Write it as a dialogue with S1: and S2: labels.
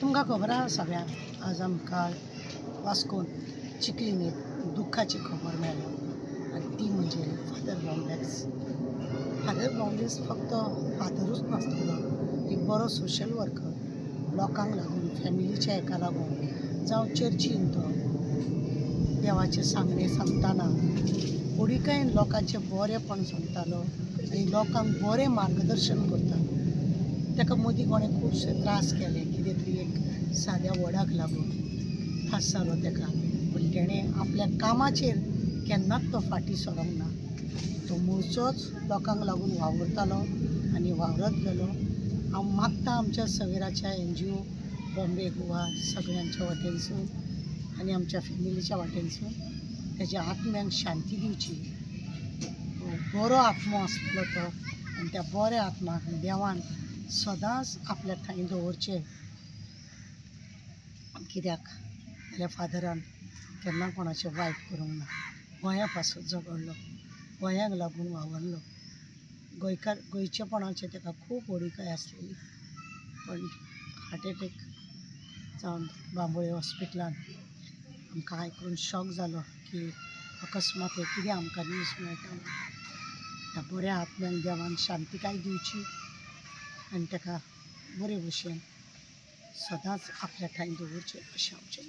S1: तुमकां खबर आसा सगळ्यांक आज आमकां वास्कोन चिखलीन एक दुख्खाची खबर मेळ्ळी आनी ती म्हणजे फादर बावलेस. फादर बावलेस फक्त फादरूच नासलेलो, एक बरो सोशल वर्कर, लोकांक लागून फॅमिलीच्या हेका लागून जावं चर्चीन तो देवाचे सांगणे सांगतना कुडीकय लोकांचें बरेंपण सांगतालो आनी लोकांक बरें मार्गदर्शन करतालो. ताका मदीं कोणें खुबशे त्रास केले, कितें तरी एक साद्या वडाक लागून त्रास जालो ताका, पूण तेणें आपल्या कामाचेर केन्नाच तो फाटीं सरोंक ना. तो मुळचोच लोकांक लागून वावुरतालो आनी वावरत गेलो. हांव मागतां आमच्या सवेराच्या NGO बॉम्बे गोवा सगळ्यांच्या वटेनसून आनी आमच्या फॅमिलीच्या वाटेनसून तेज्या आत्म्यांक शांती दिवची. बरो आत्मो आसलो तो आनी त्या बऱ्या आत्म्याक देवान सदांच आपल्या थंय दवरचें. कित्याक जाल्यार फादरान केन्ना कोणाचें वायट करूंक ना. गोंया पासून झगडलो, गोंयांक लागून वावरलो. गोंयचेपणाची ताका खूब व्हडिकाय आसलेली, पण हार्ट एटॅक जावन बांबोळे हॉस्पिटलान आमकां आयकून शॉक जालो की अकस्मात हे कितें आमकां न्यूज मेळटा. ह्या बऱ्या आत्म्यांक देवान शांतीकाय दिवची आनी ताका बरे भशेन सदांच आपल्या थंय दवरचें अशें आमचें.